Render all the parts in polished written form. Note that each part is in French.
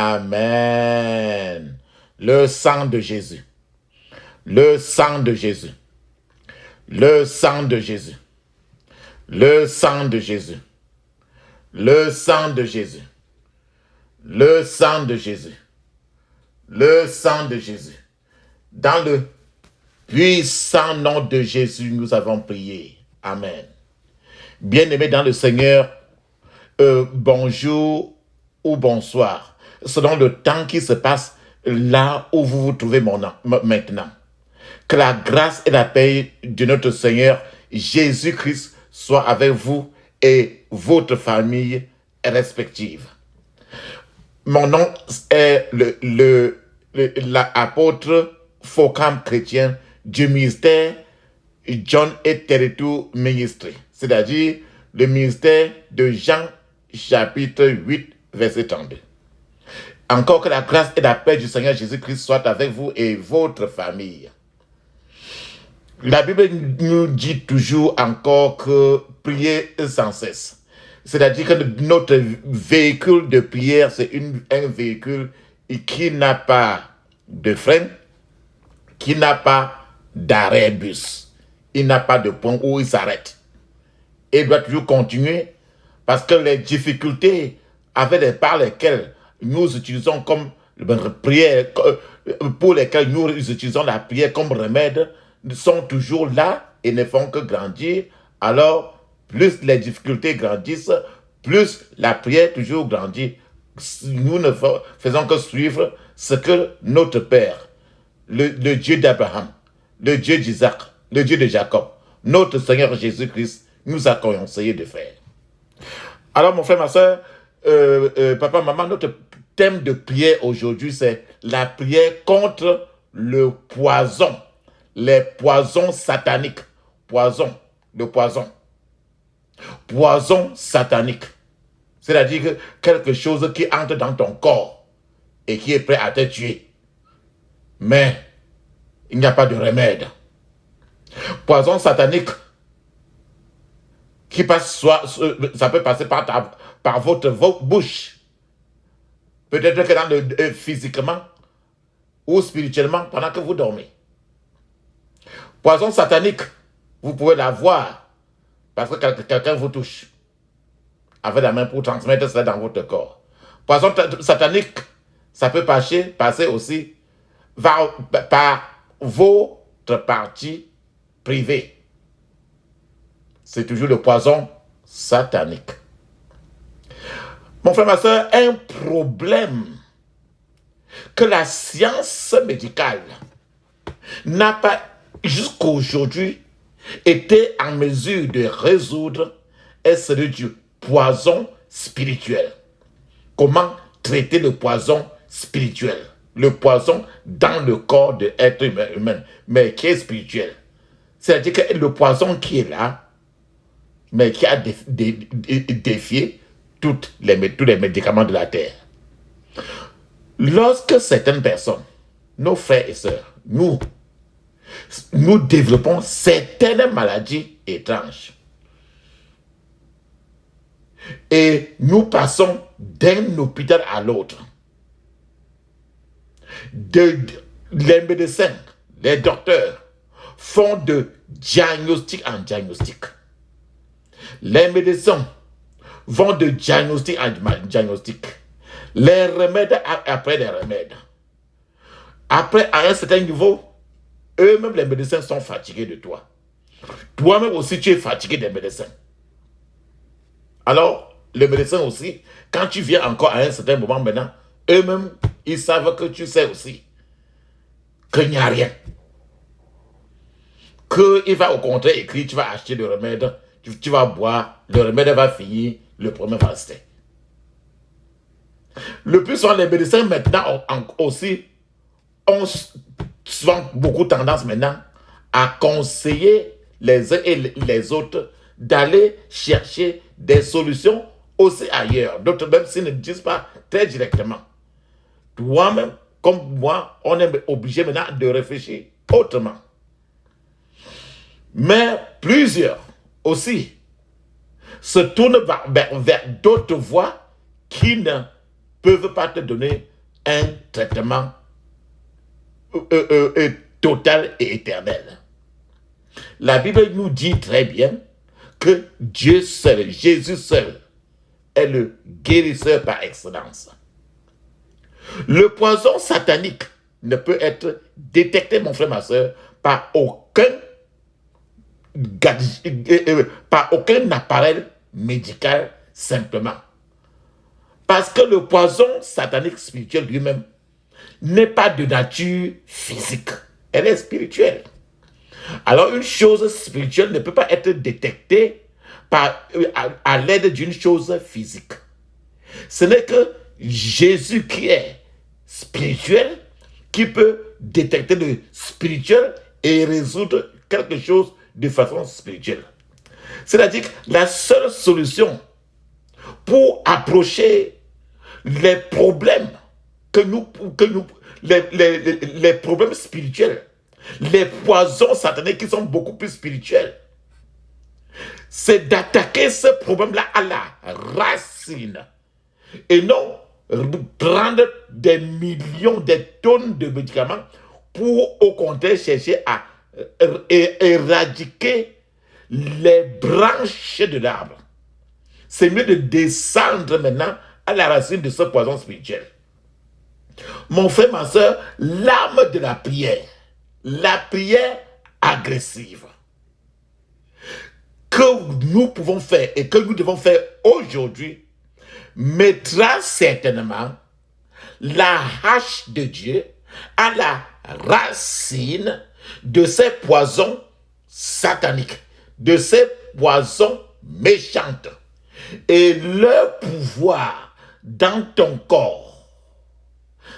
Amen. Le sang de Jésus. Le sang de Jésus. Le sang de Jésus. Le sang de Jésus. Le sang de Jésus. Le sang de Jésus. Le sang de Jésus. Dans le puissant nom de Jésus, nous avons prié. Amen. Bien-aimés dans le Seigneur, bonjour ou bonsoir, selon le temps qui se passe là où vous vous trouvez maintenant. Que la grâce et la paix de notre Seigneur Jésus-Christ soient avec vous et votre famille respective. Mon nom est l'apôtre Focam Chrétien du ministère John et Territory Ministry, c'est-à-dire le ministère de Jean chapitre 8 verset 32. Encore que la grâce et la paix du Seigneur Jésus-Christ soient avec vous et votre famille. La Bible nous dit toujours encore que prier sans cesse. C'est-à-dire que notre véhicule de prière, c'est un véhicule qui n'a pas de frein, qui n'a pas d'arrêt bus. Il n'a pas de point où il s'arrête. Il doit toujours continuer parce que les difficultés par lesquelles nous utilisons comme prière, pour lesquelles nous utilisons la prière comme remède, sont toujours là et ne font que grandir. Alors, plus les difficultés grandissent, plus la prière toujours grandit. Nous ne faisons que suivre ce que notre Père, le Dieu d'Abraham, le Dieu d'Isaac, le Dieu de Jacob, notre Seigneur Jésus-Christ nous a conseillé de faire. Alors, mon frère, ma soeur, papa, maman, notre thème de prière aujourd'hui, c'est la prière contre le poison. Les poisons sataniques. Le poison. Poison satanique. C'est-à-dire que quelque chose qui entre dans ton corps et qui est prêt à te tuer. Mais il n'y a pas de remède. Poison satanique qui passe ça peut passer par votre bouche. Peut-être que physiquement ou spirituellement pendant que vous dormez. Poison satanique, vous pouvez l'avoir parce que quelqu'un vous touche avec la main pour transmettre cela dans votre corps. Poison satanique, ça peut passer aussi par votre partie privée. C'est toujours le poison satanique. Mon frère, ma soeur, un problème que la science médicale n'a pas jusqu'à aujourd'hui été en mesure de résoudre est celui du poison spirituel. Comment traiter le poison spirituel? Le poison dans le corps de l'être humain, mais qui est spirituel. C'est-à-dire que le poison qui est là, mais qui a défié tous les médicaments de la terre. Lorsque certaines personnes, nos frères et sœurs, nous développons certaines maladies étranges. Et nous passons d'un hôpital à l'autre. Les médecins, les docteurs font de diagnostic en diagnostic. Les médecins vont de diagnostic en diagnostic. Les remèdes après les remèdes. Après, à un certain niveau, eux-mêmes, les médecins sont fatigués de toi. Toi-même aussi, tu es fatigué des médecins. Alors, les médecins aussi, quand tu viens encore à un certain moment maintenant, eux-mêmes, ils savent que tu sais aussi qu'il n'y a rien. Qu'il va au contraire écrire, tu vas acheter le remède, tu vas boire, le remède va finir, le premier va rester. Le plus souvent, les médecins maintenant aussi ont souvent beaucoup tendance maintenant à conseiller les uns et les autres d'aller chercher des solutions aussi ailleurs. D'autres même s'ils ne disent pas très directement. Toi-même, comme moi, on est obligé maintenant de réfléchir autrement. Mais plusieurs aussi se tournent vers d'autres voies qui ne peuvent pas te donner un traitement total et éternel. La Bible nous dit très bien que Dieu seul, Jésus seul, est le guérisseur par excellence. Le poison satanique ne peut être détecté, mon frère, ma soeur, par aucun appareil médical simplement. Parce que le poison satanique spirituel lui-même n'est pas de nature physique, elle est spirituelle. Alors une chose spirituelle ne peut pas être détectée à l'aide d'une chose physique. Ce n'est que Jésus qui est spirituel, qui peut détecter le spirituel et résoudre quelque chose de façon spirituelle. C'est-à-dire que la seule solution pour approcher les problèmes les problèmes spirituels, les poisons sataniques qui sont beaucoup plus spirituels, c'est d'attaquer ce problème-là à la racine et non prendre des millions, des tonnes de médicaments pour au contraire chercher à éradiquer les branches de l'arbre. C'est mieux de descendre maintenant à la racine de ce poison spirituel. Mon frère, ma soeur, l'arme de la prière agressive, que nous pouvons faire et que nous devons faire aujourd'hui, mettra certainement la hache de Dieu à la racine de ces poisons sataniques, de ces poisons méchantes. Et leur pouvoir dans ton corps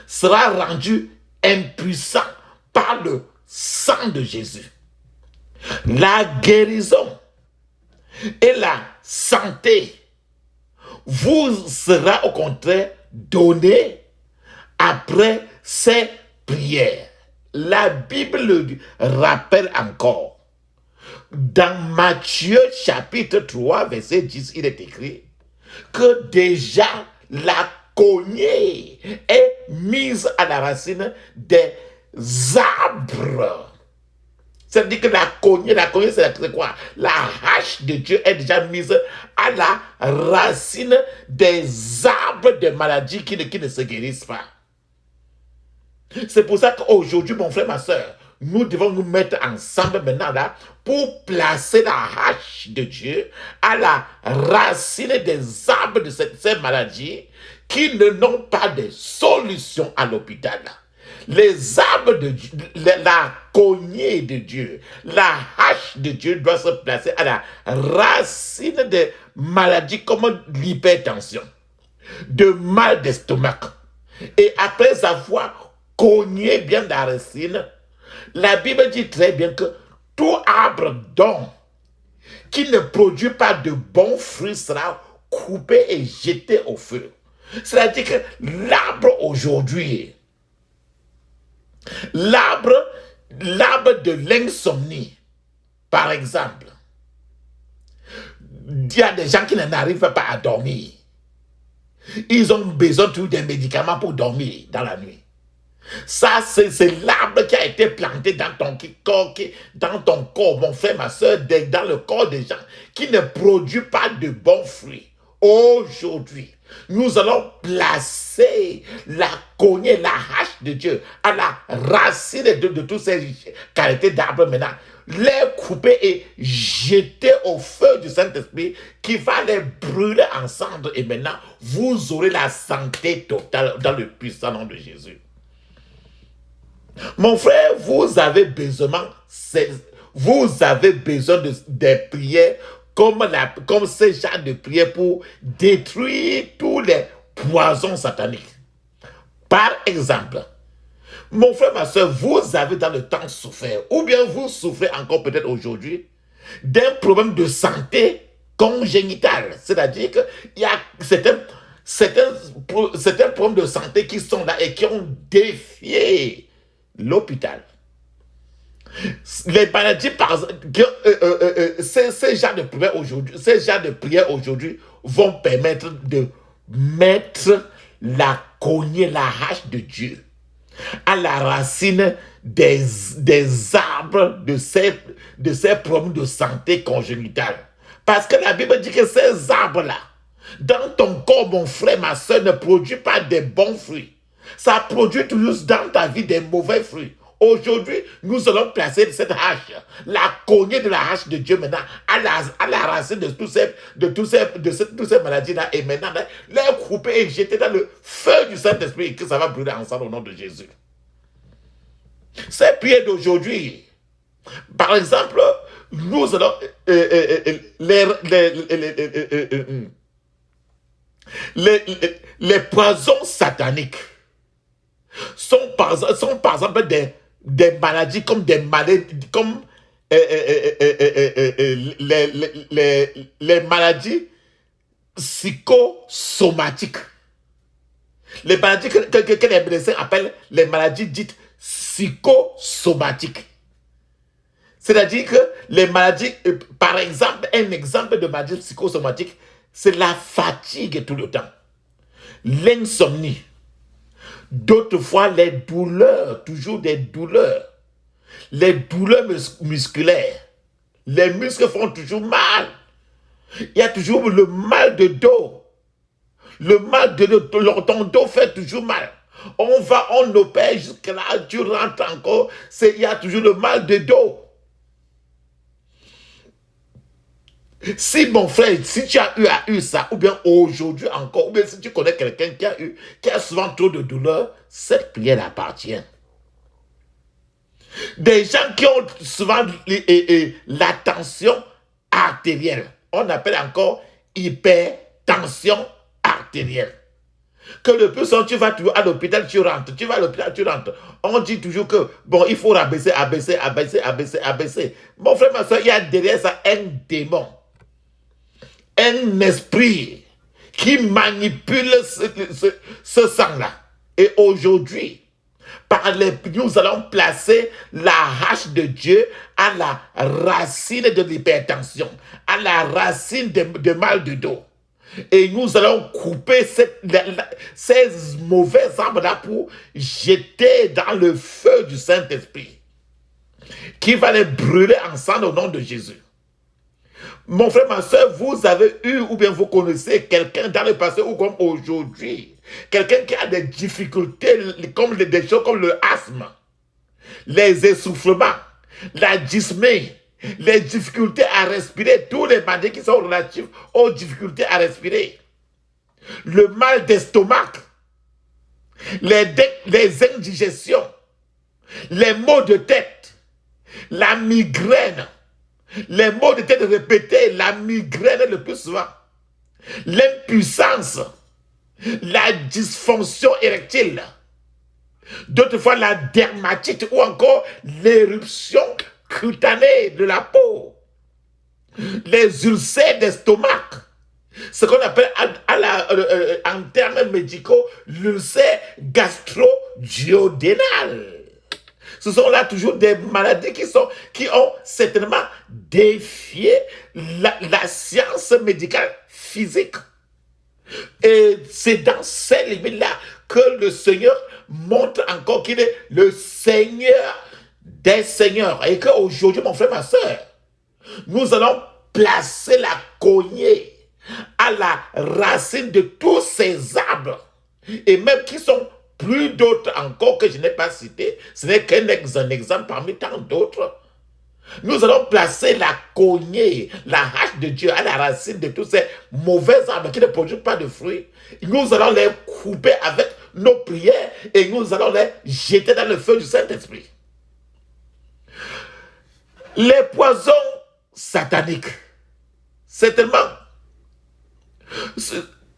sera rendu impuissant par le sang de Jésus. La guérison et la santé vous sera au contraire donnée après ces prières. La Bible le rappelle encore. Dans Matthieu chapitre 3, verset 10, il est écrit que déjà la cognée est mise à la racine des arbres. C'est-à-dire que la cognée c'est quoi? La hache de Dieu est déjà mise à la racine des arbres de maladies qui ne se guérissent pas. C'est pour ça qu'aujourd'hui, mon frère, ma soeur, nous devons nous mettre ensemble maintenant là pour placer la hache de Dieu à la racine des arbres de ces maladies qui n'ont pas de solution à l'hôpital. Les arbres de Dieu, la cognée de Dieu, la hache de Dieu doit se placer à la racine des maladies comme l'hypertension, de mal d'estomac. Et après avoir cogné bien la racine, la Bible dit très bien que tout arbre donc qui ne produit pas de bons fruits sera coupé et jeté au feu. C'est-à-dire que l'arbre aujourd'hui, l'arbre de l'insomnie, par exemple, il y a des gens qui n'arrivent pas à dormir. Ils ont besoin de des médicaments pour dormir dans la nuit. Ça, c'est l'arbre qui a été planté dans ton corps, mon frère, ma soeur, dans le corps des gens qui ne produit pas de bons fruits. Aujourd'hui, nous allons placer la cognée, la hache de Dieu à la racine de toutes ces qualités d'arbres maintenant, les couper et jeter au feu du Saint-Esprit qui va les brûler ensemble. Et maintenant, vous aurez la santé totale dans le puissant nom de Jésus. Mon frère, vous avez besoin des prières comme ce genre de prières pour détruire tous les poisons sataniques. Par exemple, mon frère, ma soeur, vous avez dans le temps souffert, ou bien vous souffrez encore peut-être aujourd'hui, d'un problème de santé congénital. C'est-à-dire qu'il y a certains problèmes de santé qui sont là et qui ont défié l'hôpital. Les maladies, ces genres de prières aujourd'hui vont permettre de mettre la cogner la hache de Dieu à la racine des arbres de ces problèmes de santé congénitale. Parce que la Bible dit que ces arbres-là, dans ton corps, mon frère, ma soeur, ne produit pas des bons fruits. Ça produit toujours dans ta vie des mauvais fruits. Aujourd'hui, nous allons placer cette hache, la cognée de la hache de Dieu maintenant, à la racine de toutes ces maladies-là, et maintenant, les couper et jeter dans le feu du Saint-Esprit, et que ça va brûler ensemble au nom de Jésus. Ces prières d'aujourd'hui, par exemple, nous allons les poisons sataniques sont par exemple des maladies comme des maladies comme les maladies psychosomatiques. Les maladies que les médecins appellent les maladies dites psychosomatiques. C'est-à-dire que les maladies, par exemple, un exemple de maladie psychosomatique, c'est la fatigue tout le temps, l'insomnie, d'autres fois les douleurs, toujours des douleurs, les douleurs musculaires, les muscles font toujours mal, il y a toujours le mal de dos, le mal de dos, ton dos fait toujours mal. On opère jusque là, tu rentres encore, il y a toujours le mal de dos. Si mon frère, si tu as eu ça, ou bien aujourd'hui encore, ou bien si tu connais quelqu'un qui a souvent trop de douleur, cette prière appartient. Des gens qui ont souvent la tension artérielle, on appelle encore hypertension artérielle. Que le plus souvent, tu vas à l'hôpital, tu rentres. Tu vas à l'hôpital, tu rentres. On dit toujours que, bon, il faut abaisser. Mon frère, ma soeur, il y a derrière ça un démon. Un esprit qui manipule ce sang-là. Et aujourd'hui, nous allons placer la hache de Dieu à la racine de l'hypertension, à la racine de mal de dos. Et nous allons couper ces mauvais arbres-là pour jeter dans le feu du Saint-Esprit, qui va les brûler ensemble au nom de Jésus. Mon frère, ma soeur, vous avez eu ou bien vous connaissez quelqu'un dans le passé ou comme aujourd'hui, quelqu'un qui a des difficultés comme des choses comme le asthme, les essoufflements, la dyspnée, les difficultés à respirer, tous les maladies qui sont relatifs aux difficultés à respirer, le mal d'estomac, les indigestions, les maux de tête, la migraine, les maux de tête répétés, la migraine le plus souvent, l'impuissance, la dysfonction érectile, d'autres fois la dermatite ou encore l'éruption cutanée de la peau, les ulcères d'estomac, ce qu'on appelle en termes médicaux l'ulcère gastro-duodénal. Ce sont là toujours des maladies qui ont certainement défié la science médicale physique. Et c'est dans ces limites-là que le Seigneur montre encore qu'il est le Seigneur des seigneurs. Et qu'aujourd'hui, mon frère, ma soeur, nous allons placer la cognée à la racine de tous ces arbres. Et même qui sont plus d'autres encore que je n'ai pas cités. Ce n'est qu'un exemple parmi tant d'autres. Nous allons placer la cognée, la hache de Dieu à la racine de tous ces mauvais arbres qui ne produisent pas de fruits. Nous allons les couper avec nos prières et nous allons les jeter dans le feu du Saint-Esprit. Les poisons sataniques, certainement,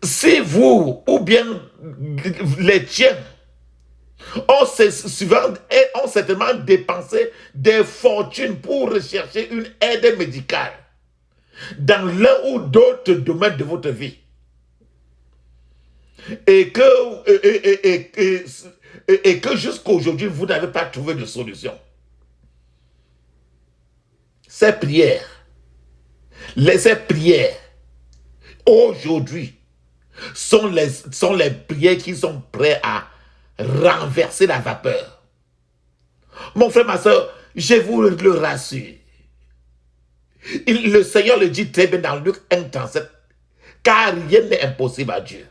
si vous ou bien les tiens ont certainement dépensé des fortunes pour rechercher une aide médicale dans l'un ou d'autres domaines de votre vie. Et que jusqu'à aujourd'hui, vous n'avez pas trouvé de solution. Ces prières, aujourd'hui, sont les prières qui sont prêts à renverser la vapeur. Mon frère, ma soeur, je vous le rassure. Le Seigneur le dit très bien dans Luc 1,37, car rien n'est impossible à Dieu.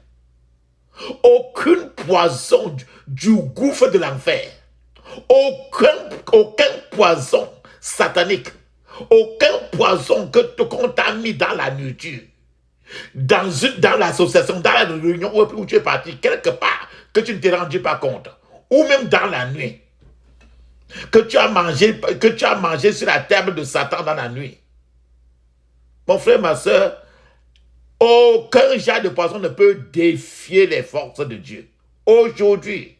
Aucune poison du gouffre de l'enfer, aucun poison satanique, aucun poison qu'on t'a mis dans la nourriture, dans l'association, dans la réunion où tu es parti, quelque part, que tu ne t'es rendu pas compte, ou même dans la nuit, que tu as mangé sur la table de Satan dans la nuit. Mon frère, ma soeur, aucun genre de poison ne peut défier les forces de Dieu. Aujourd'hui,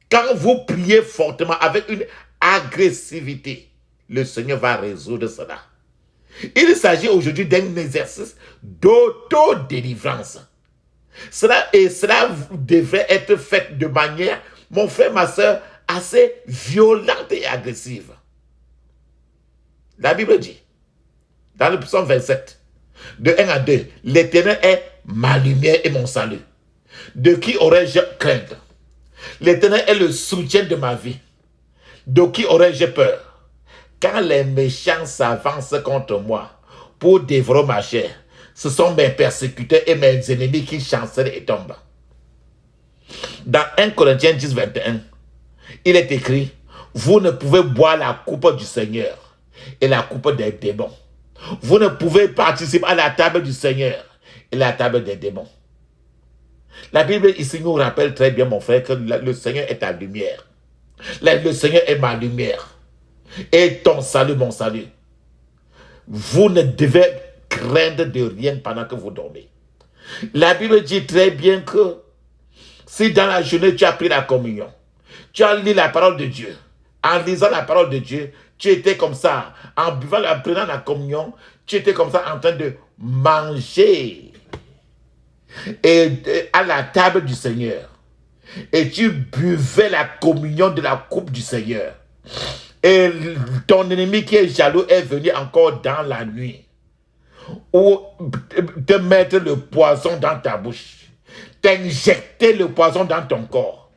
quand vous priez fortement avec une agressivité, le Seigneur va résoudre cela. Il s'agit aujourd'hui d'un exercice d'autodélivrance. Cela devrait être fait de manière, mon frère, ma soeur, assez violente et agressive. La Bible dit, dans le psaume 27, de 1 à 2, l'Éternel est ma lumière et mon salut. De qui aurais-je crainte? L'Éternel est le soutien de ma vie. De qui aurais-je peur? Quand les méchants s'avancent contre moi pour dévorer ma chair, ce sont mes persécuteurs et mes ennemis qui chancellent et tombent. Dans 1 Corinthiens 10, 21, il est écrit, vous ne pouvez boire la coupe du Seigneur et la coupe des démons. Vous ne pouvez participer à la table du Seigneur et la table des démons. La Bible ici nous rappelle très bien, mon frère, que le Seigneur est ta lumière. Le Seigneur est ma lumière. Et ton salut, mon salut. Vous ne devez craindre de rien pendant que vous dormez. La Bible dit très bien que si dans la journée tu as pris la communion, tu as lu la parole de Dieu, en lisant la parole de Dieu, tu étais comme ça, en prenant la communion, tu étais comme ça en train de manger et à la table du Seigneur. Et tu buvais la communion de la coupe du Seigneur. Et ton ennemi qui est jaloux est venu encore dans la nuit ou te mettre le poison dans ta bouche, t'injecter le poison dans ton corps.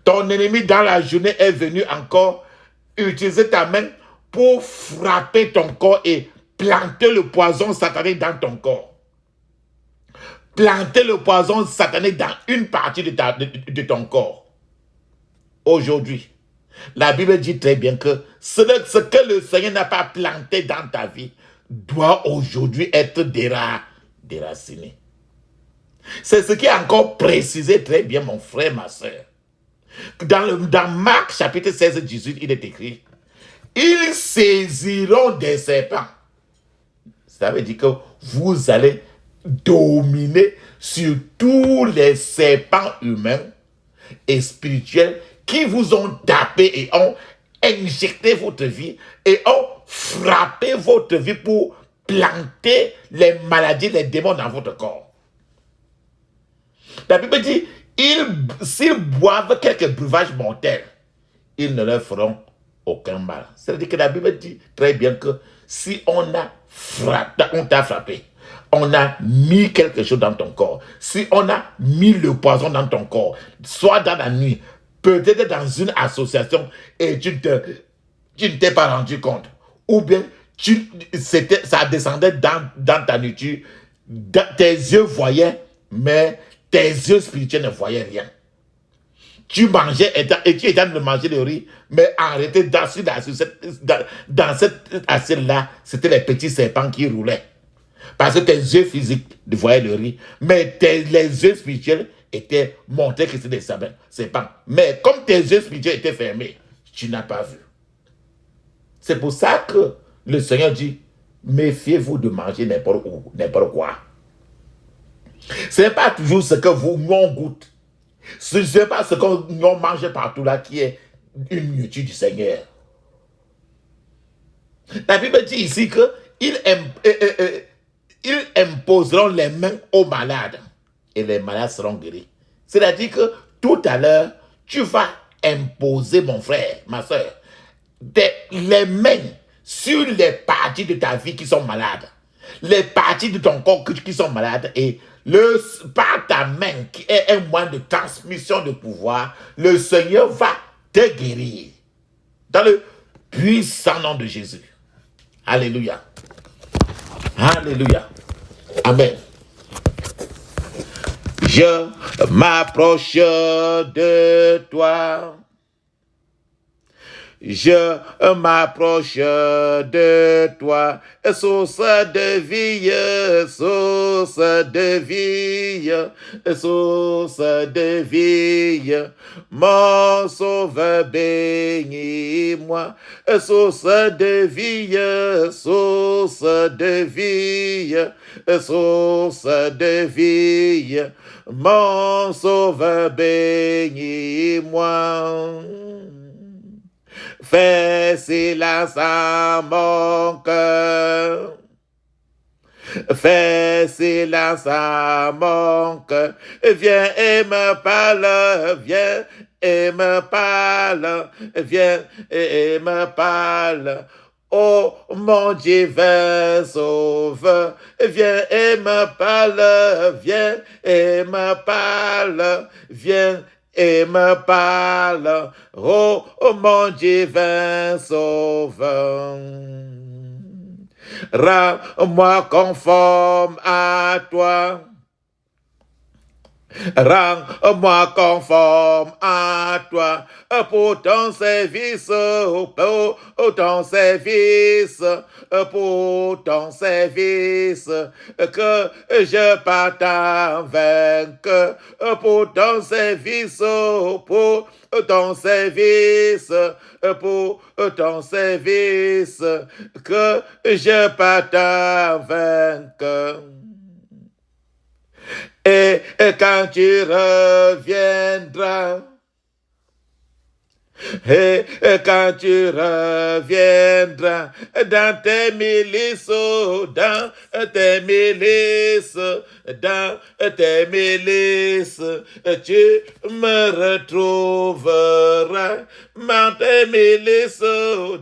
Ton ennemi dans la journée est venu encore utiliser ta main pour frapper ton corps et planter le poison satanique dans ton corps. Planter le poison satanique dans une partie de ton corps. Aujourd'hui, la Bible dit très bien que ce que le Seigneur n'a pas planté dans ta vie doit aujourd'hui être déraciné. C'est ce qui est encore précisé très bien, mon frère, ma soeur. Dans Marc chapitre 16, 18, il est écrit, ils saisiront des serpents. Ça veut dire que vous allez dominer sur tous les serpents humains et spirituels qui vous ont tapé et ont injecté votre vie et ont frappé votre vie pour planter les maladies, les démons dans votre corps. La Bible dit, s'ils boivent quelques breuvages mortels, ils ne leur feront aucun mal. C'est-à-dire que la Bible dit très bien que si on t'a frappé, on a mis quelque chose dans ton corps, si on a mis le poison dans ton corps, soit dans la nuit, peut-être dans une association et tu ne t'es pas rendu compte, ou bien ça descendait dans ta nourriture, tes yeux voyaient, mais tes yeux spirituels ne voyaient rien. Tu mangeais et tu étais en train de manger le riz, mais en réalité, dans cette assiette-là, c'était les petits serpents qui roulaient. Parce que tes yeux physiques voyaient le riz, mais les yeux spirituels étaient montrés que c'était des serpents. Mais comme tes yeux spirituels étaient fermés, tu n'as pas vu. C'est pour ça que le Seigneur dit, méfiez-vous de manger n'importe où, n'importe quoi. Ce n'est pas toujours ce que on goûte. Ce n'est pas ce qu'on mange partout là qui est une nourriture du Seigneur. La Bible dit ici qu'ils imposeront les mains aux malades et les malades seront guéris. C'est-à-dire que tout à l'heure, tu vas imposer, mon frère, ma soeur, les mains sur les parties de ta vie qui sont malades, les parties de ton corps qui sont malades, et par ta main, qui est un moyen de transmission de pouvoir, le Seigneur va te guérir. Dans le puissant nom de Jésus. Alléluia. Alléluia. Amen. Je m'approche de toi. Je m'approche de toi, source de vie, source de vie, source de vie. Mon sauveur, bénis-moi, source de vie, source de vie, source de vie. Mon sauveur, bénis-moi. Fais silence à mon cœur. Fais silence à mon cœur. Viens et me parle. Viens et me parle. Viens et me parle. Oh mon divin sauveur, viens et me parle, viens et me parle, viens et me parle, oh mon divin sauveur. Rends-moi conforme à toi. Rends-moi conforme à toi pour ton service, pour ton service, pour ton service, que je parte vainqueur, pour ton service, pour ton service, pour ton service, que je parte vainqueur. Et quand tu reviendras, et quand tu reviendras dans tes milices, dans tes milices, dans tes milices, tu me retrouveras dans tes milices,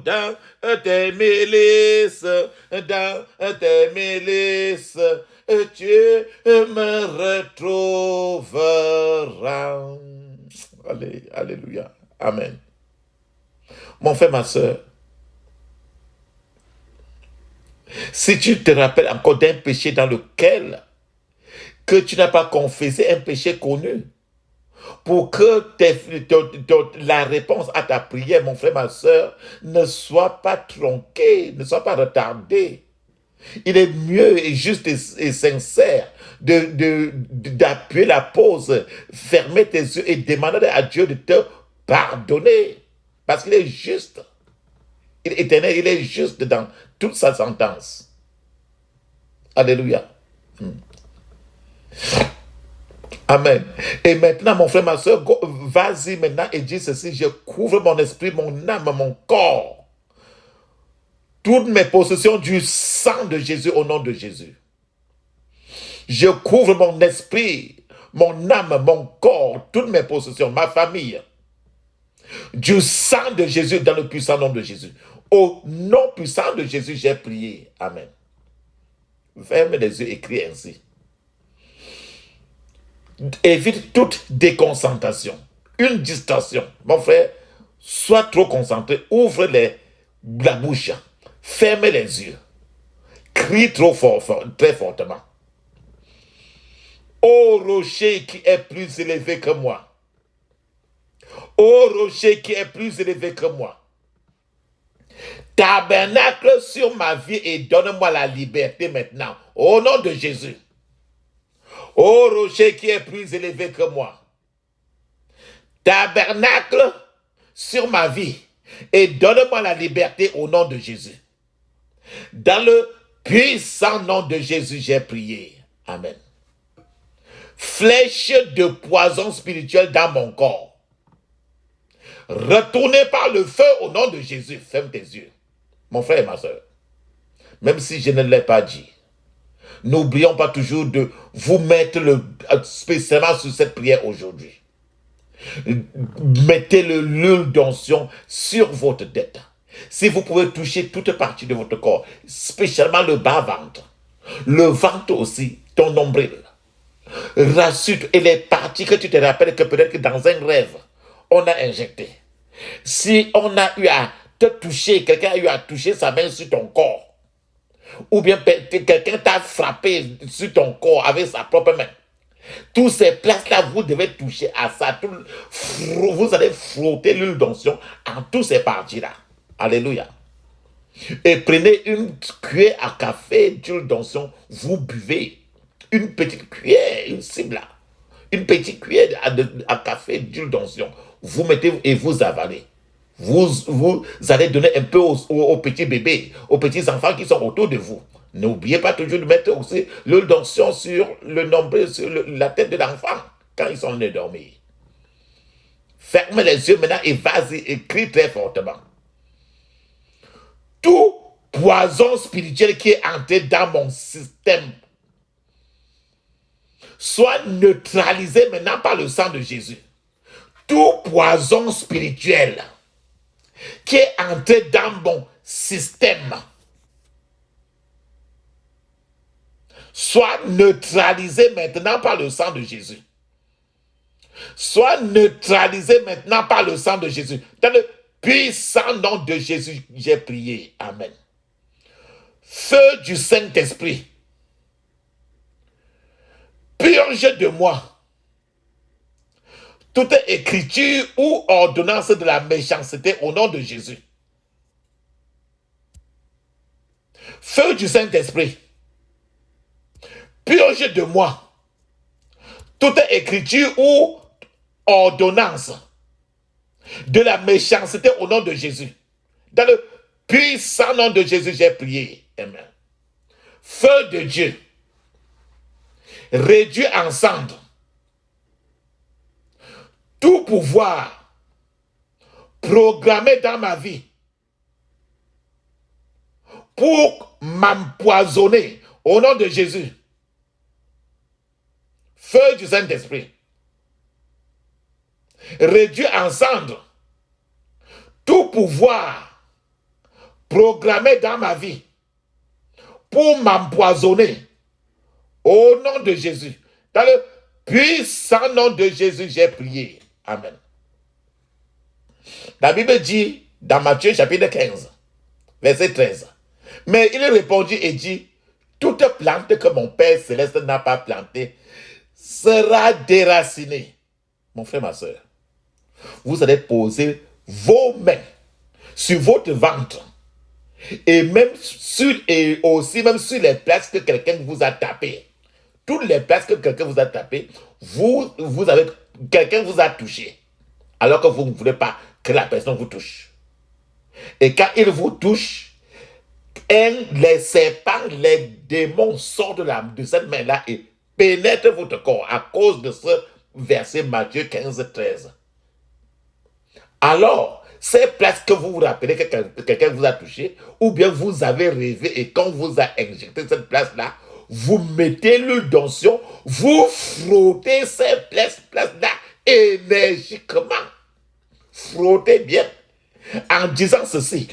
dans tes milices, dans tes milices. Tu me retrouveras. Alléluia. Amen. Mon frère, ma soeur, si tu te rappelles encore d'un péché dans lequel que tu n'as pas confessé, un péché connu, pour que la réponse à ta prière, mon frère, ma soeur, ne soit pas tronquée, ne soit pas retardée. Il est mieux et juste et sincère d'appuyer la pause, fermer tes yeux et demander à Dieu de te pardonner. Parce qu'il est juste. Il est éternel, il est juste dans toute sa sentence. Alléluia. Amen. Et maintenant, mon frère, ma soeur, vas-y maintenant et dis ceci: je couvre mon esprit, mon âme, mon corps, toutes mes possessions du sang de Jésus au nom de Jésus. Je couvre mon esprit, mon âme, mon corps, toutes mes possessions, ma famille, du sang de Jésus dans le puissant nom de Jésus. Au nom puissant de Jésus, j'ai prié. Amen. Ferme les yeux et crie ainsi. Évite toute déconcentration, une distraction. Mon frère, sois trop concentré, ouvre la bouche. Ferme les yeux. Crie trop fort, très fortement. Ô rocher qui est plus élevé que moi. Ô rocher qui est plus élevé que moi. Tabernacle sur ma vie et donne-moi la liberté maintenant. Au nom de Jésus. Ô rocher qui est plus élevé que moi. Tabernacle sur ma vie et donne-moi la liberté au nom de Jésus. Dans le puissant nom de Jésus, j'ai prié. Amen. Flèche de poison spirituel dans mon corps. Retournez par le feu au nom de Jésus. Ferme tes yeux. Mon frère et ma soeur, même si je ne l'ai pas dit, n'oublions pas toujours de vous mettre spécialement sur cette prière aujourd'hui. Mettez l'huile d'onction sur votre tête. Si vous pouvez toucher toute partie de votre corps, spécialement le bas-ventre, le ventre aussi, ton nombril, Rassure, et les parties que tu te rappelles que peut-être que dans un rêve, on a injecté. Si on a eu à te toucher, quelqu'un a eu à toucher sa main sur ton corps, ou bien quelqu'un t'a frappé sur ton corps avec sa propre main, toutes ces places-là, vous devez toucher à ça. Vous allez frotter l'huile d'onction en toutes ces parties-là. Alléluia. Et prenez une cuillère à café d'huile d'onction, vous buvez. Une petite cuillère, une cible là. Une petite cuillère à café d'huile d'onction. Vous mettez et vous avalez. Vous allez donner un peu aux petits bébés, aux petits enfants qui sont autour de vous. N'oubliez pas toujours de mettre aussi l'huile d'onction sur le nombril, sur la tête de l'enfant quand ils sont nés dormir. Ferme les yeux maintenant et vas-y, et crie très fortement. Tout poison spirituel qui est entré dans mon système soit neutralisé maintenant par le sang de Jésus. Tout poison spirituel qui est entré dans mon système soit neutralisé maintenant par le sang de Jésus. Soit neutralisé maintenant par le sang de Jésus. Dans le puissant nom de Jésus, j'ai prié. Amen. Feu du Saint-Esprit, purge de moi toute écriture ou ordonnance de la méchanceté au nom de Jésus. Feu du Saint-Esprit, purge de moi toute écriture ou ordonnance de la méchanceté au nom de Jésus. Dans le puissant nom de Jésus, j'ai prié. Amen. Feu de Dieu, réduit en cendres tout pouvoir programmé dans ma vie pour m'empoisonner au nom de Jésus. Feu du Saint-Esprit, réduit en cendres tout pouvoir programmé dans ma vie pour m'empoisonner au nom de Jésus. Dans le puissant nom de Jésus, j'ai prié. Amen. La Bible dit dans Matthieu chapitre 15, verset 13. Mais il répondit et dit, toute plante que mon Père céleste n'a pas plantée sera déracinée. Mon frère, ma soeur, vous allez poser vos mains sur votre ventre et même aussi même sur les places que quelqu'un vous a tapées. Toutes les places que quelqu'un vous a tapées, quelqu'un vous a touché, alors que vous ne voulez pas que la personne vous touche. Et quand il vous touche, les serpents, les démons sortent de cette main-là et pénètrent votre corps à cause de ce verset Matthieu 15, 13. Alors, ces places que vous vous rappelez que quelqu'un vous a touché, ou bien vous avez rêvé et quand vous a injecté cette place-là, vous mettez l'huile d'onction, vous frottez ces places-là énergiquement. Frottez bien en disant ceci.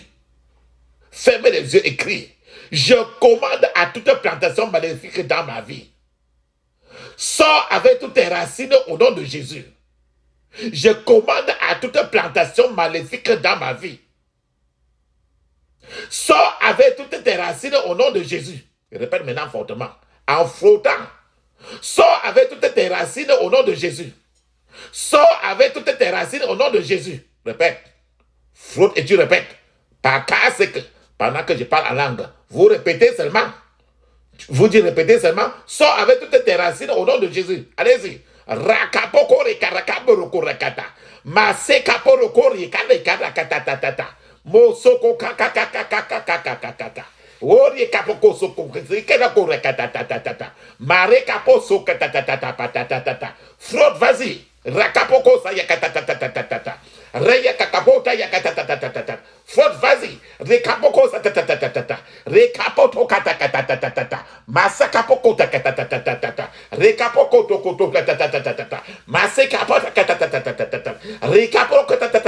Fermez les yeux et criez. Je commande à toute plantation maléfique dans ma vie. Sors avec toutes tes racines au nom de Jésus. Je commande à toute plantation maléfique dans ma vie. Sors avec toutes tes racines au nom de Jésus. Je répète maintenant fortement, en frottant. Sors avec toutes tes racines au nom de Jésus. Sors avec toutes tes racines au nom de Jésus. Répète. Frotte et tu répètes. Par cas, c'est que pendant que je parle en langue, vous répétez seulement. Vous dites répétez seulement. Sors avec toutes tes racines au nom de Jésus. Allez-y. Rakapoko rekarakabo rokorakata. Masekapo rokorikarakata. Mosoko kakakakakakakakakaka. Ori kapoko soko kena korekata. Mare kapo soko tata. Fraude, vas-y. Rakapoko sa yakata. Reya kakapota yakata. Fraude, vas-y. Rekapoko sa tata. Rekapoto kata. Masakapoko tata. Rekapoko toko tata. Masekapota kata. Rekapoko tata.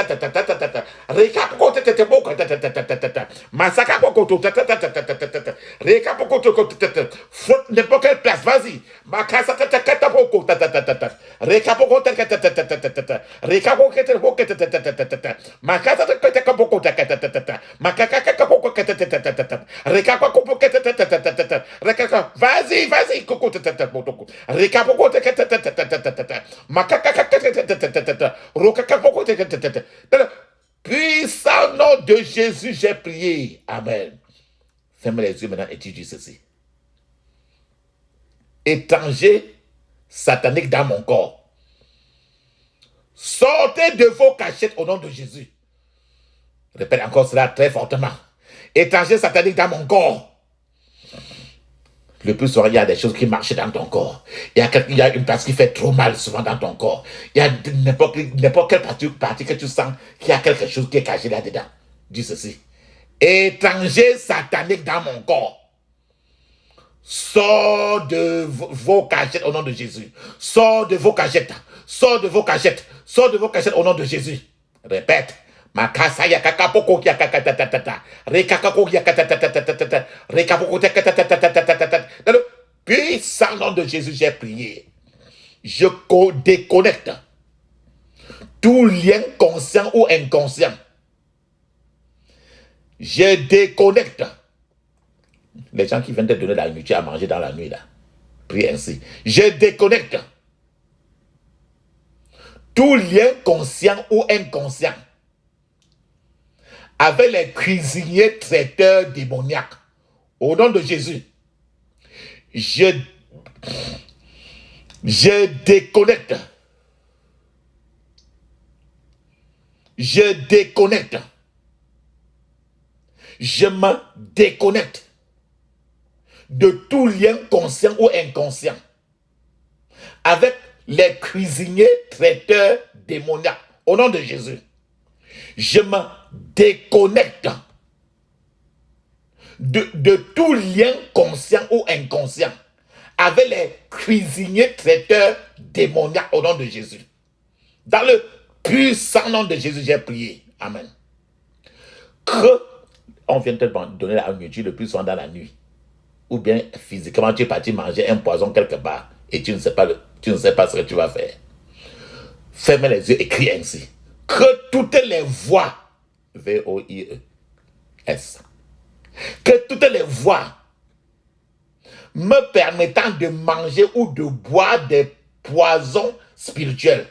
Rekapoko tata. Masakapoko tata. Frotte n'importe quelle place, vas-y. Vas-y, vas-y. Puissant nom de Jésus, j'ai prié. Amen. Fermez les yeux maintenant et tu dis ceci. Étranger satanique dans mon corps. Sortez de vos cachettes au nom de Jésus. Répète encore cela très fortement. Étranger satanique dans mon corps. Le plus souvent, il y a des choses qui marchent dans ton corps. Il y a une place qui fait trop mal souvent dans ton corps. Il y a n'importe quelle partie que tu sens qu'il y a quelque chose qui est caché là-dedans. Dis ceci. Étranger satanique dans mon corps. Sors de vos cachettes au nom de Jésus. Sors de vos cachettes. Sors de vos cachettes. Sors de vos cachettes au nom de Jésus. Répète. Makasaya kakapoko ya kakatatata. Rekakako ya katatatata. Rekapoko ya katatatata. Dans le puissant nom de Jésus, j'ai prié. Je déconnecte tout lien conscient ou inconscient. Je déconnecte les gens qui viennent te donner la nourriture à manger dans la nuit là. Prie ainsi. Je déconnecte tout lien conscient ou inconscient avec les cuisiniers traiteurs démoniaques. Au nom de Jésus, je déconnecte. Je déconnecte. Je me déconnecte de tout lien conscient ou inconscient avec les cuisiniers traiteurs démoniaques. Au nom de Jésus, je me déconnecte de tout lien conscient ou inconscient avec les cuisiniers traiteurs démoniaques au nom de Jésus. Dans le puissant nom de Jésus, j'ai prié. Amen. Que on vient te donner la nourriture le plus souvent dans la nuit. Ou bien physiquement, tu es parti manger un poison quelque part et tu ne sais pas ce que tu vas faire. Ferme les yeux et crie ainsi. Que toutes les voix, V-O-I-E-S, que toutes les voix me permettant de manger ou de boire des poisons spirituels,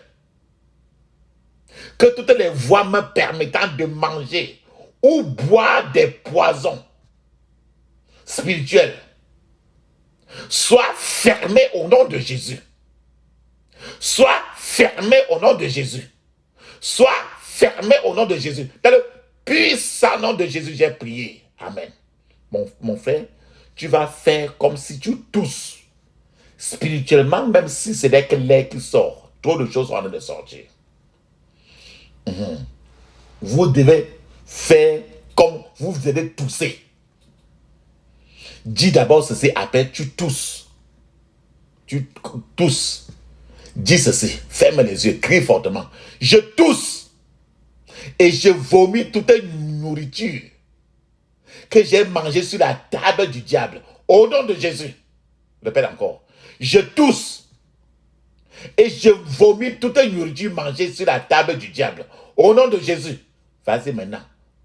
que toutes les voix me permettant de manger ou boire des poisons spirituels soient fermées au nom de Jésus. Soient fermées au nom de Jésus. Sois fermé au nom de Jésus. Dans le puissant nom de Jésus, j'ai prié. Amen. Mon frère, tu vas faire comme si tu tousses. Spirituellement, même si c'est l'air qui sort. Trop de choses sont en train de sortir. Vous devez faire comme vous devez tousser. Dis d'abord ceci, après tu tousses. Tu tousses. Dis ceci, ferme les yeux, crie fortement. Je tousse et je vomis toute une nourriture que j'ai mangée sur la table du diable. Au nom de Jésus. Répète encore. Je tousse et je vomis toute une nourriture mangée sur la table du diable. Au nom de Jésus. Vas-y maintenant.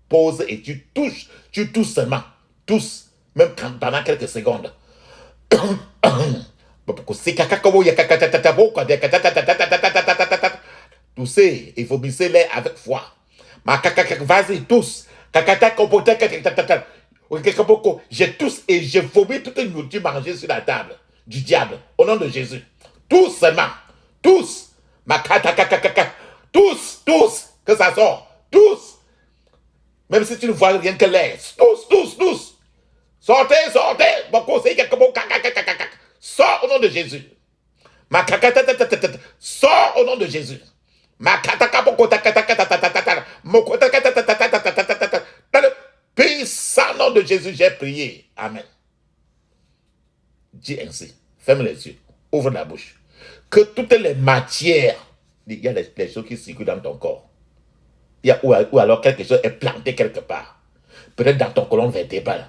Pose et tu touches. Tu tousses seulement. Tousse. Même pendant quelques secondes. Toussez et vomissez l'air avec foi. Vas-y, tous. Je tousse et je vomis toute une nourriture mangée sur la table du diable. Au nom de Jésus. Tous seulement. Tous. Tous. Que ça sort. Tous. Même si tu ne vois rien que l'air. Tous. Sortez. Sors au nom de Jésus. Sors au nom de Jésus. Dans le puissant nom de Jésus, j'ai prié. Amen. Dis ainsi. Ferme les yeux. Ouvre la bouche. Que toutes les matières, il y a des choses qui circulent dans ton corps. Ou alors quelque chose est planté quelque part. Peut-être dans ton colonne vertébrale.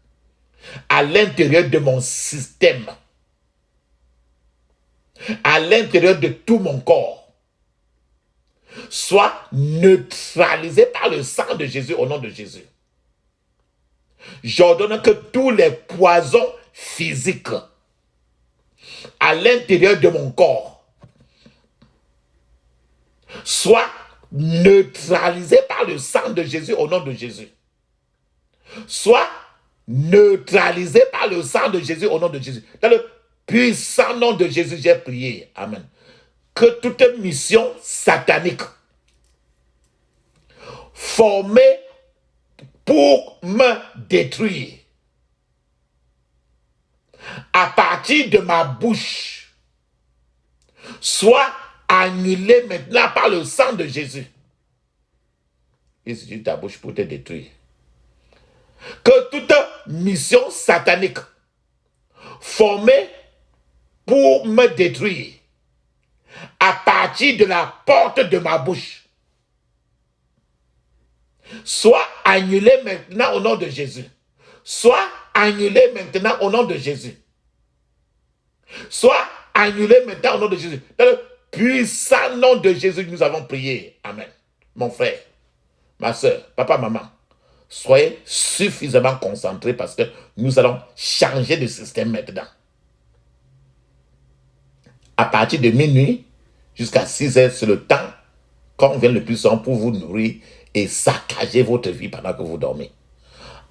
à l'intérieur de mon système, à l'intérieur de tout mon corps, soit neutralisé par le sang de Jésus au nom de Jésus. J'ordonne que tous les poisons physiques à l'intérieur de mon corps soient neutralisés par le sang de Jésus au nom de Jésus. Soit neutralisés par le sang de Jésus au nom de Jésus. Dans le puissant nom de Jésus, j'ai prié. Amen. Que toute mission satanique formée pour me détruire à partir de ma bouche soit annulée maintenant par le sang de Jésus. Il suffit de ta bouche pour te détruire. Que toute mission satanique formée pour me détruire à partir de la porte de ma bouche soit annulée maintenant au nom de Jésus. Soit annulée maintenant au nom de Jésus. Soit annulée maintenant au nom de Jésus. Dans le puissant nom de Jésus, nous avons prié. Amen. Mon frère, ma soeur, papa, maman, soyez suffisamment concentrés parce que nous allons changer de système maintenant. À partir de minuit jusqu'à 6 heures, c'est le temps qu'on vient le plus souvent pour vous nourrir et saccager votre vie pendant que vous dormez.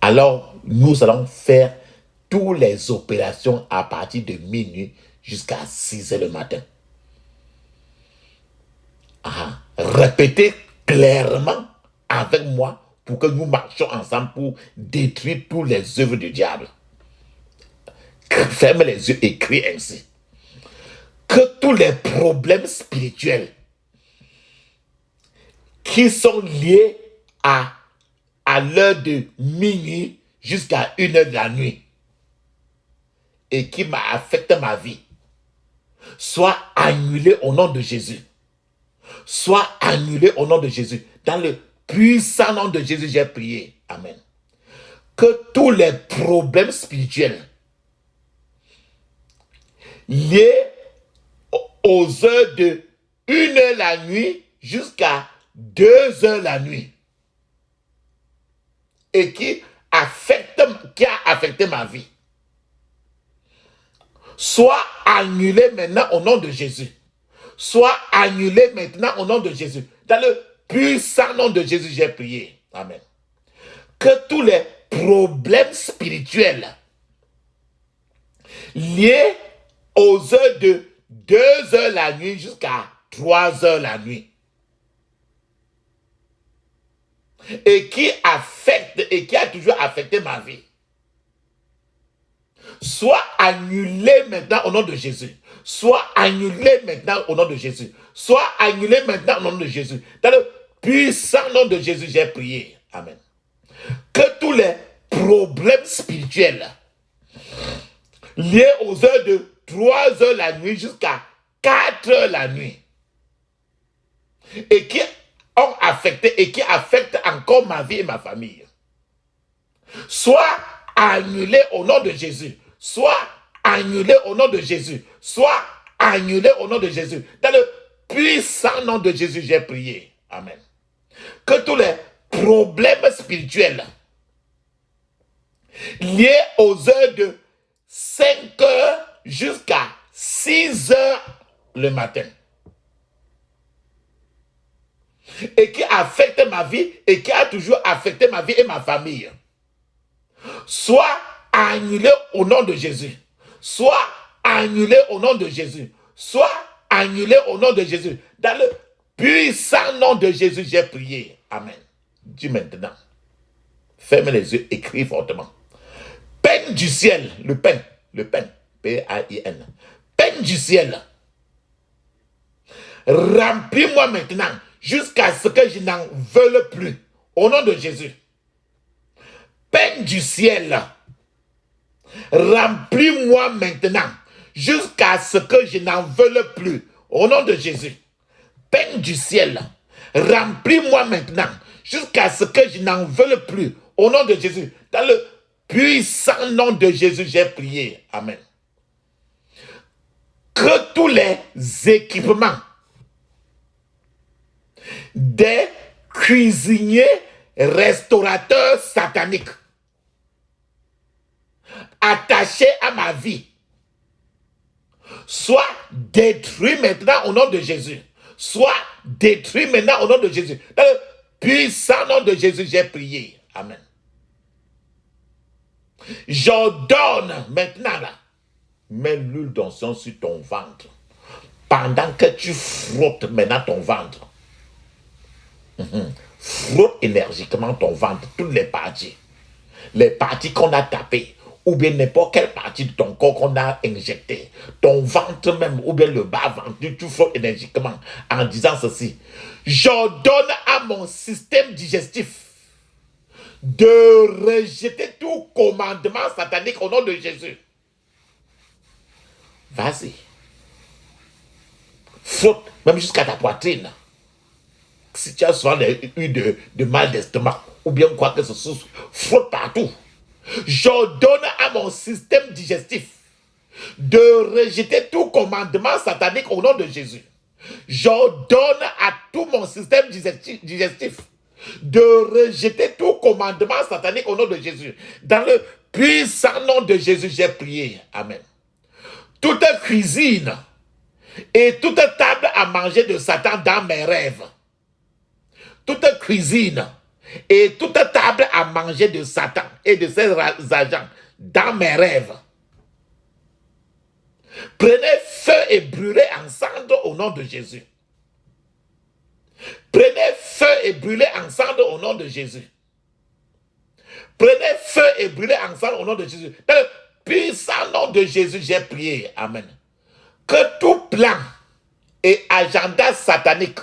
Alors, nous allons faire toutes les opérations à partir de minuit jusqu'à 6 heures le matin. Répétez clairement avec moi pour que nous marchions ensemble pour détruire toutes les œuvres du diable. Ferme les yeux et crie ainsi. Que tous les problèmes spirituels qui sont liés à l'heure de minuit jusqu'à 1 heure de la nuit et qui m'a affecté ma vie, soit annulés au nom de Jésus. Soit annulés au nom de Jésus. Dans le puissant nom de Jésus, j'ai prié. Amen. Que tous les problèmes spirituels liés aux heures de 1 heure la nuit jusqu'à 2 heures la nuit et qui a affecté ma vie, soit annulé maintenant au nom de Jésus. Soit annulé maintenant au nom de Jésus. Dans le puissant nom de Jésus, j'ai prié. Amen. Que tous les problèmes spirituels liés aux heures de 2 heures la nuit jusqu'à 3 heures la nuit et qui a toujours affecté ma vie, soit annulé maintenant au nom de Jésus. Soit annulé maintenant au nom de Jésus. Soit annulé maintenant au nom de Jésus. Dans le puissant nom de Jésus, j'ai prié. Amen. Que tous les problèmes spirituels liés aux heures de 3 heures la nuit jusqu'à 4 heures la nuit et qui ont affecté et qui affectent encore ma vie et ma famille, soit annulés au nom de Jésus. Soit annulé au nom de Jésus. Soit annulé au nom de Jésus. Dans le puissant nom de Jésus, j'ai prié. Amen. Que tous les problèmes spirituels liés aux heures de 5 heures jusqu'à 6 heures le matin et qui affectent ma vie et qui a toujours affecté ma vie et ma famille, soit annulé au nom de Jésus. Soit annulé au nom de Jésus. Soit annulé au nom de Jésus. Dans le puissant nom de Jésus, j'ai prié. Amen. Dis maintenant. Ferme les yeux, écris fortement. Peine du ciel, le pain, P-A-I-N. Peine du ciel. Remplis-moi maintenant jusqu'à ce que je n'en veuille plus. Au nom de Jésus. Peine du ciel. Remplis-moi maintenant jusqu'à ce que je n'en veuille plus. Au nom de Jésus. Peine du ciel. Remplis-moi maintenant jusqu'à ce que je n'en veuille plus. Au nom de Jésus. Dans le puissant nom de Jésus, j'ai prié. Amen. Que tous les équipements des cuisiniers restaurateurs sataniques attachés à ma vie soient détruits maintenant au nom de Jésus. Soient détruits maintenant au nom de Jésus. Dans le puissant nom de Jésus, j'ai prié. Amen. J'ordonne maintenant là, mets l'huile d'onction sur ton ventre. Pendant que tu frottes maintenant ton ventre. Frotte énergiquement ton ventre, toutes les parties. Les parties qu'on a tapées, ou bien n'importe quelle partie de ton corps qu'on a injectée. Ton ventre même, ou bien le bas-ventre, tu frottes énergiquement en disant ceci. J'ordonne à mon système digestif de rejeter tout commandement satanique au nom de Jésus. Vas-y. Frotte, même jusqu'à ta poitrine. Si tu as souvent eu de mal d'estomac, ou bien quoi que ce soit, frotte partout. J'ordonne à mon système digestif de rejeter tout commandement satanique au nom de Jésus. J'ordonne à tout mon système digestif de rejeter tout commandement satanique au nom de Jésus. Dans le puissant nom de Jésus, j'ai prié. Amen. Toute cuisine et toute table à manger de Satan dans mes rêves. Toute cuisine et toute table à manger de Satan et de ses agents dans mes rêves. Prenez feu et brûlez ensemble au nom de Jésus. Prenez feu et brûlez ensemble au nom de Jésus. Prenez feu et brûlez ensemble au nom de Jésus. Dans le puissant nom de Jésus, j'ai prié. Amen. Que tout plan et agenda satanique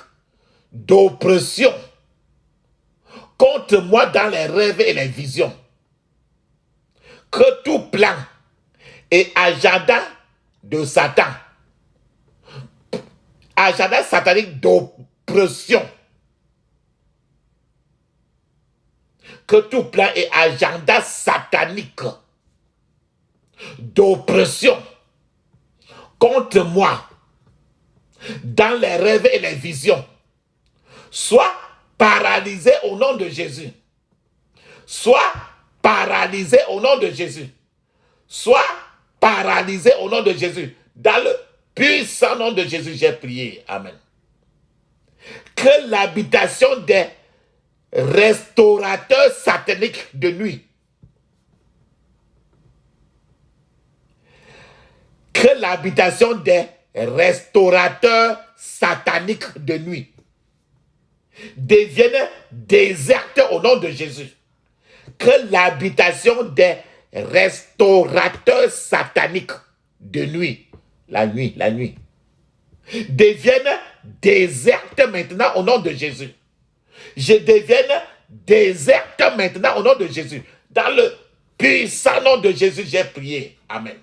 d'oppression contre moi dans les rêves et les visions, que tout plan et agenda de Satan, agenda satanique d'oppression, que tout plan et agenda satanique d'oppression contre moi dans les rêves et les visions soit paralysé au nom de Jésus. Soit paralysé au nom de Jésus. Soit paralysé au nom de Jésus. Dans le puissant nom de Jésus, j'ai prié. Amen. Que l'habitation des restaurateurs sataniques de nuit, que l'habitation des restaurateurs sataniques de nuit devienne déserte au nom de Jésus. Que l'habitation des restaurateurs sataniques de nuit, la nuit, devienne déserte maintenant au nom de Jésus. Je devienne déserte maintenant au nom de Jésus. Dans le puissant nom de Jésus, j'ai prié. Amen.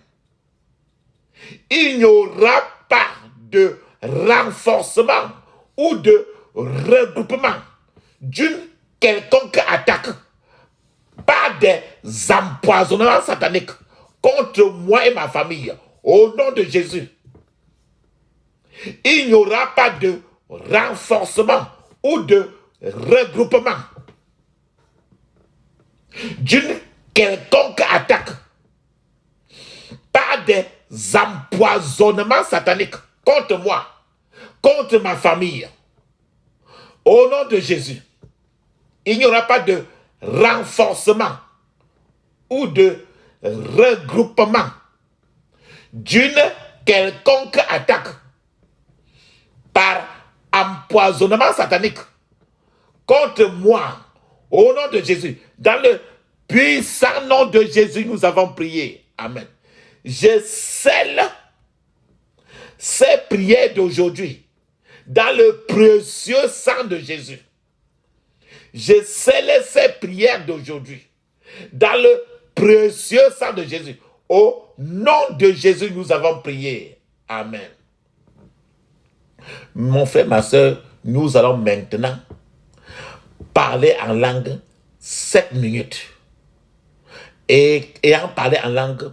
Il n'y aura pas de renforcement ou de regroupement d'une quelconque attaque par des empoisonnements sataniques contre moi et ma famille. Au nom de Jésus. Il n'y aura pas de renforcement ou de regroupement d'une quelconque attaque par des empoisonnements sataniques contre moi, contre ma famille. Au nom de Jésus, il n'y aura pas de renforcement ou de regroupement d'une quelconque attaque par empoisonnement satanique contre moi. Au nom de Jésus, dans le puissant nom de Jésus, nous avons prié. Amen. Je scelle ces prières d'aujourd'hui dans le précieux sang de Jésus. Je scelle ces prières d'aujourd'hui dans le précieux sang de Jésus. Au nom de Jésus, nous avons prié. Amen. Mon frère, ma soeur, nous allons maintenant parler en langue 7 minutes. Et ayant parlé en langue,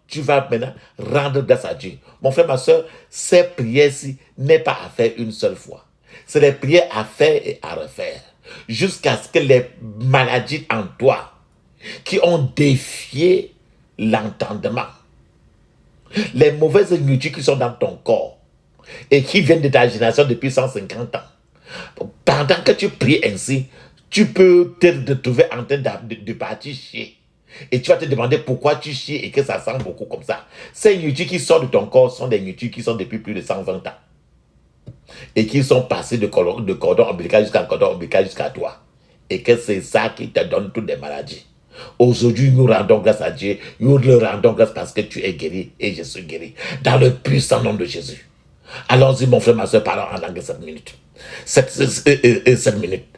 tu vas maintenant rendre grâce à Dieu. Mon frère, ma soeur, ces prières-ci n'est pas à faire une seule fois. C'est des prières à faire et à refaire. Jusqu'à ce que les maladies en toi, qui ont défié l'entendement, les mauvaises nutritions qui sont dans ton corps, et qui viennent de ta génération depuis 150 ans, pendant que tu pries ainsi, tu peux te trouver en train de partir chier. Et tu vas te demander pourquoi tu chies et que ça sent beaucoup comme ça. Ces nutritions qui sortent de ton corps sont des nutritions qui sont depuis plus de 120 ans. Et qui sont passés de cordon ombilical jusqu'à cordon ombilical jusqu'à toi. Et que c'est ça qui te donne toutes les maladies. Aujourd'hui, nous rendons grâce à Dieu. Nous le rendons grâce parce que tu es guéri et je suis guéri. Dans le puissant nom de Jésus. Allons-y, mon frère, ma soeur, parlons en langue 7 minutes. 7 minutes.